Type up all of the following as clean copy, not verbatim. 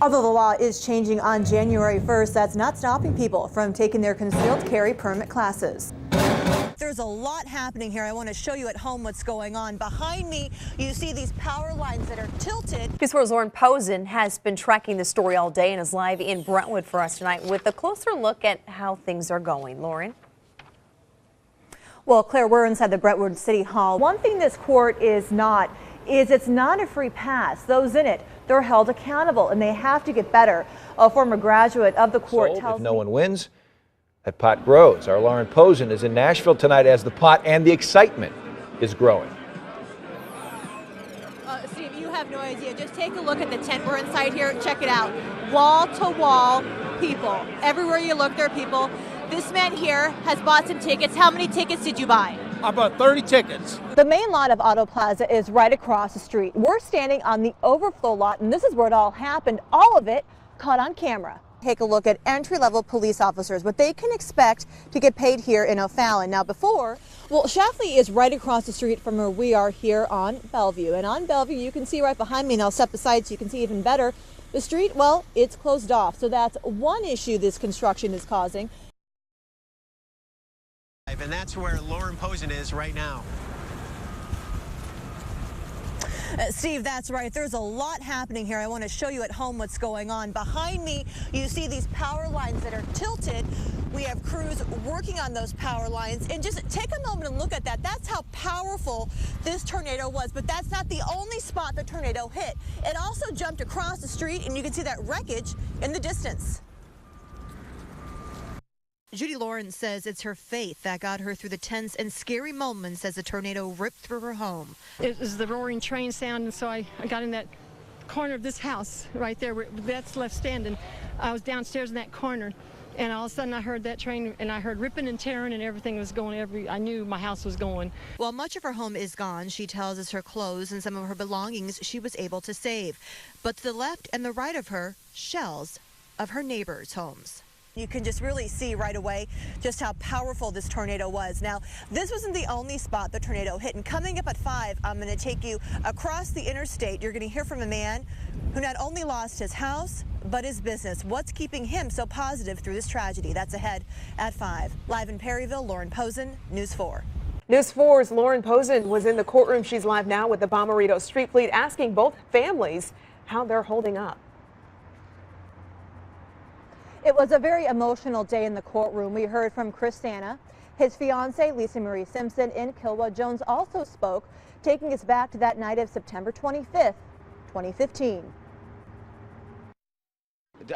Although the law is changing on January 1st, that's not stopping people from taking their concealed carry permit classes. There's a lot happening here. I want to show you at home what's going on. Behind me, you see these power lines that are tilted. News 4's Lauren Pozen has been tracking the story all day and is live in Brentwood for us tonight with a closer look at how things are going. Lauren? Well, Claire, we're inside the Brentwood City Hall. One thing this court is not it's not a free pass. Those in it, they're held accountable and they have to get better. A former graduate of the court tells me if no one wins, that pot grows. Our Lauren Pozen is in Nashville tonight as the pot and the excitement is growing. Steve, you have no idea. Just take a look at the tent we're inside here. Check it out. Wall to wall people. Everywhere you look, there are people. This man here has bought some tickets. How many tickets did you buy? I bought 30 tickets. The main lot of Auto Plaza is right across the street. We're standing on the overflow lot, and this is where it all happened. All of it caught on camera. Take a look at entry-level police officers, what they can expect to get paid here in O'Fallon. Now Schlafly is right across the street from where we are here on Bellevue. And on Bellevue, you can see right behind me, and I'll step aside so you can see even better, the street, well, it's closed off. So that's one issue this construction is causing. And that's where Lauren Pozen is right now. Steve, that's right. There's a lot happening here. I want to show you at home what's going on. Behind me, you see these power lines that are tilted. We have crews working on those power lines. And just take a moment and look at that. That's how powerful this tornado was. But that's not the only spot the tornado hit. It also jumped across the street, and you can see that wreckage in the distance. Judy Lawrence says it's her faith that got her through the tense and scary moments as the tornado ripped through her home. It was the roaring train sound, and so I got in that corner of this house right there where that's left standing. I was downstairs in that corner, and all of a sudden I heard that train, and I heard ripping and tearing, and everything was going. I knew my house was going. While much of her home is gone, she tells us her clothes and some of her belongings she was able to save. But to the left and the right of her, shells of her neighbors' homes. You can just really see right away just how powerful this tornado was. Now, this wasn't the only spot the tornado hit. And coming up at 5, I'm going to take you across the interstate. You're going to hear from a man who not only lost his house, but his business. What's keeping him so positive through this tragedy? That's ahead at 5. Live in Perryville, Lauren Pozen, News 4. News 4's Lauren Pozen was in the courtroom. She's live now with the Bommarito Street Fleet, asking both families how they're holding up. It was a very emotional day in the courtroom. We heard from Chris Santa. His fiancee, Lisa Marie Simpson, and Kilwa Jones also spoke, taking us back to that night of September 25th, 2015.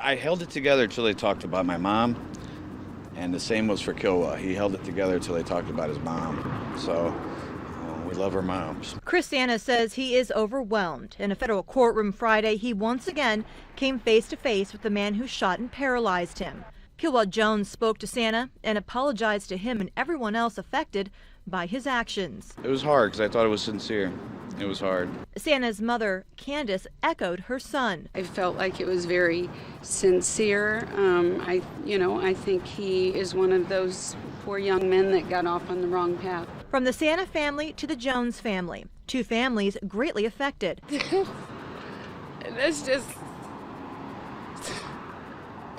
I held it together until they talked about my mom, and the same was for Kilwa. He held it together until they talked about his mom. So we love our moms. Chris Santa says he is overwhelmed. In a federal courtroom Friday, he once again came face to face with the man who shot and paralyzed him. Kilwa Jones spoke to Santa and apologized to him and everyone else affected by his actions. It was hard because I thought it was sincere. It was hard. Santa's mother, Candace, echoed her son. I felt like it was very sincere. I think he is one of those poor young men that got off on the wrong path. From the Santa family to the Jones family, two families greatly affected. And that's just,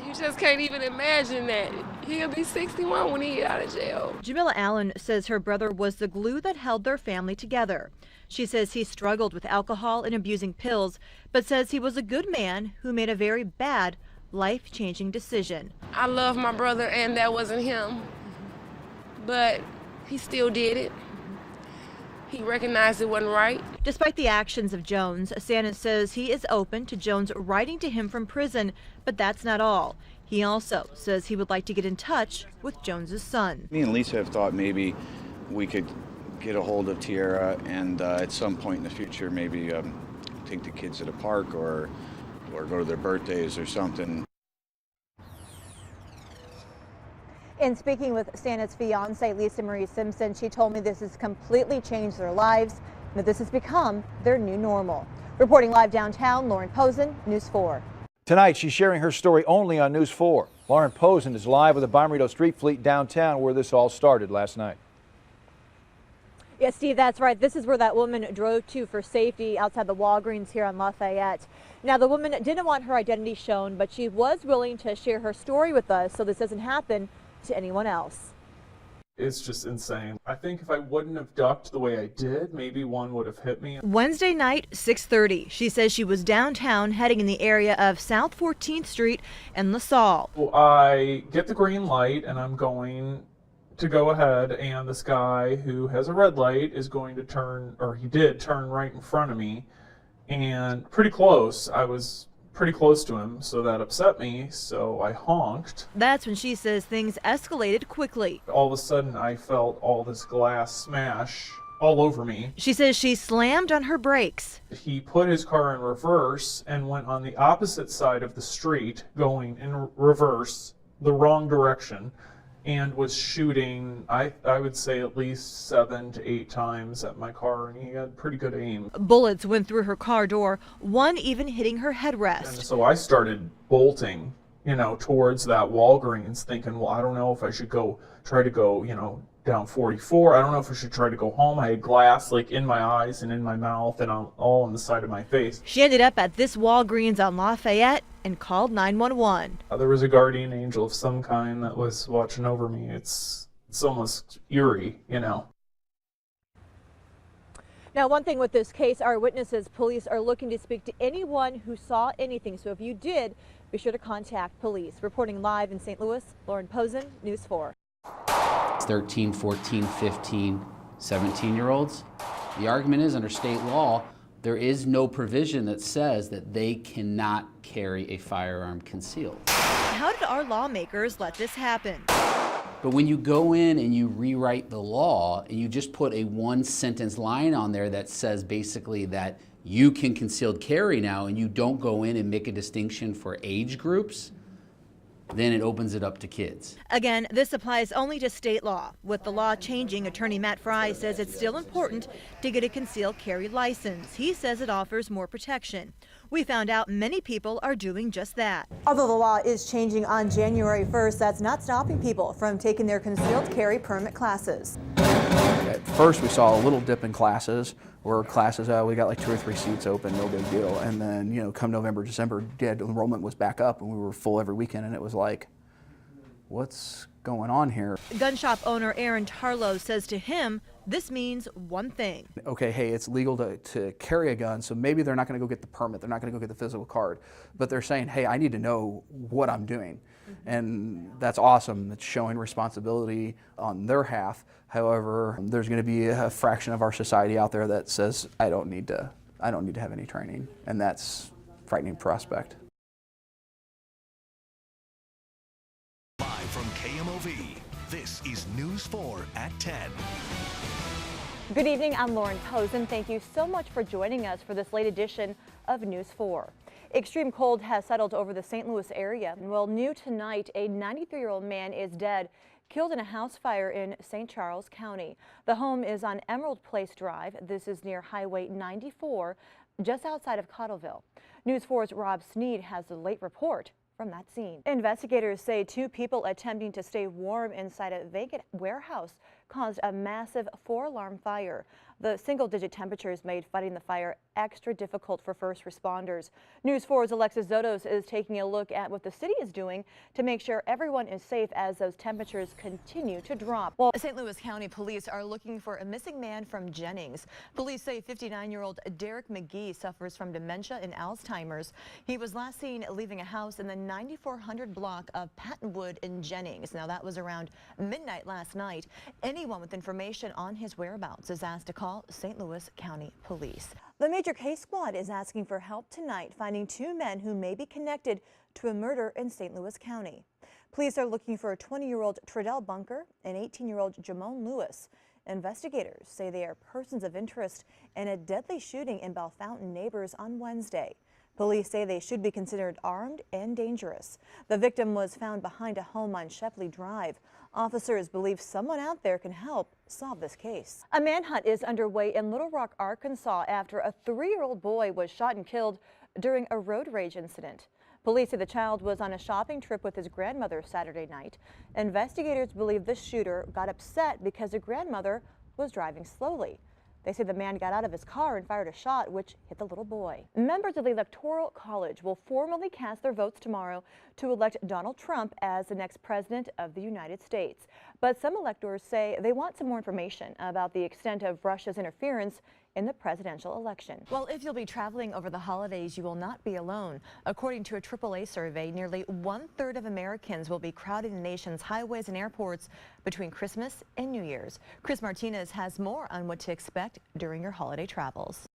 you just can't even imagine that. He'll be 61 when he get out of jail. Jamila Allen says her brother was the glue that held their family together. She says he struggled with alcohol and abusing pills, but says he was a good man who made a very bad, life-changing decision. I love my brother, and that wasn't him, but he still did it. He recognized it wasn't right. Despite the actions of Jones, Santa says he is open to Jones writing to him from prison, but that's not all. He also says he would like to get in touch with Jones's son. Me and Lisa have thought maybe we could get a hold of Tiara and at some point in the future maybe take the kids to the park or go to their birthdays or something. In speaking with Santa's fiancee, Lisa Marie Simpson, she told me this has completely changed their lives and that this has become their new normal. Reporting live downtown, Lauren Pozen, News 4. Tonight, she's sharing her story only on News 4. Lauren Pozen is live with the Bommarito Street Fleet downtown where this all started last night. Yeah, Steve, that's right. This is where that woman drove to for safety outside the Walgreens here on Lafayette. Now, the woman didn't want her identity shown, but she was willing to share her story with us so this doesn't happen to anyone else. It's just insane. I think if I wouldn't have ducked the way I did, maybe one would have hit me. Wednesday night, 6:30. She says she was downtown heading in the area of South 14th Street and LaSalle. Well, I get the green light and I'm going to go ahead, and this guy who has a red light is going to turn, or he did turn right in front of me, and pretty close. I was pretty close to him, so that upset me, so I honked. That's when she says things escalated quickly. All of a sudden, I felt all this glass smash all over me. She says she slammed on her brakes. He put his car in reverse and went on the opposite side of the street, going in reverse, the wrong direction, and was shooting, I would say, at least 7 to 8 times at my car, and he had pretty good aim. Bullets went through her car door, one even hitting her headrest. And so I started bolting, towards that Walgreens, thinking, well, I don't know if I should try to go, down 44. I don't know if I should try to go home. I had glass in my eyes and in my mouth and all on the side of my face. She ended up at this Walgreens on Lafayette and called 911. There was a guardian angel of some kind that was watching over me. It's almost eerie, Now, one thing with this case, our witnesses, police are looking to speak to anyone who saw anything. So if you did, be sure to contact police. Reporting live in St. Louis, Lauren Pozen, News 4. 13, 14, 15, 17-year-olds. The argument is, under state law, there is no provision that says that they cannot carry a firearm concealed. How did our lawmakers let this happen? But when you go in and you rewrite the law and you just put a one-sentence line on there that says basically that you can concealed carry now, and you don't go in and make a distinction for age groups, then it opens it up to kids. Again, this applies only to state law. With the law changing, attorney Matt Fry says it's still important to get a concealed carry license. He says it offers more protection. We found out many people are doing just that. Although the law is changing on January 1st, that's not stopping people from taking their concealed carry permit classes. At first, we saw a little dip in classes, where classes, we got like 2 or 3 seats open, no big deal. And then, come November, December, enrollment was back up and we were full every weekend, and it was like, what's going on here? Gun shop owner Aaron Tarlow says to him, this means one thing. Okay, hey, it's legal to carry a gun, so maybe they're not going to go get the permit, they're not going to go get the physical card, but they're saying, hey, I need to know what I'm doing. And that's awesome. It's showing responsibility on their half. However, there's going to be a fraction of our society out there that says, I don't need to have any training, and that's a frightening prospect. Live from KMOV, this is News 4 at 10. Good evening, I'm Lauren Pozen. Thank you so much for joining us for this late edition of News 4. Extreme cold has settled over the St. Louis area. Well, new tonight, a 93-year-old man is dead, killed in a house fire in St. Charles County. The home is on Emerald Place Drive. This is near Highway 94, just outside of Cottleville. News 4's Rob Sneed has the late report from that scene. Investigators say 2 people attempting to stay warm inside a vacant warehouse caused a massive 4-alarm fire. The single-digit temperatures made fighting the fire extra difficult for first responders. News 4's Alexis Zotos is taking a look at what the city is doing to make sure everyone is safe as those temperatures continue to drop. Well, St. Louis County police are looking for a missing man from Jennings. Police say 59-year-old Derek McGee suffers from dementia and Alzheimer's. He was last seen leaving a house in the 9400 block of Pattonwood in Jennings. Now, that was around midnight last night. Anyone with information on his whereabouts is asked to call St. Louis County Police. The Major Case Squad is asking for help tonight finding 2 men who may be connected to a murder in St. Louis County. Police are looking for a 20-year-old Treadell Bunker and 18-year-old Jamone Lewis. Investigators say they are persons of interest in a deadly shooting in Bellefontaine Neighbors on Wednesday. Police say they should be considered armed and dangerous. The victim was found behind a home on Shepley Drive. Officers believe someone out there can help solve this case. A manhunt is underway in Little Rock, Arkansas after a 3-year-old boy was shot and killed during a road rage incident. Police say the child was on a shopping trip with his grandmother Saturday night. Investigators believe the shooter got upset because the grandmother was driving slowly. They say the man got out of his car and fired a shot, which hit the little boy. Members of the Electoral College will formally cast their votes tomorrow to elect Donald Trump as the next president of the United States. But some electors say they want some more information about the extent of Russia's interference in the presidential election. Well, if you'll be traveling over the holidays, you will not be alone. According to a AAA survey, nearly 1/3 of Americans will be crowding the nation's highways and airports between Christmas and New Year's. Chris Martinez has more on what to expect during your holiday travels.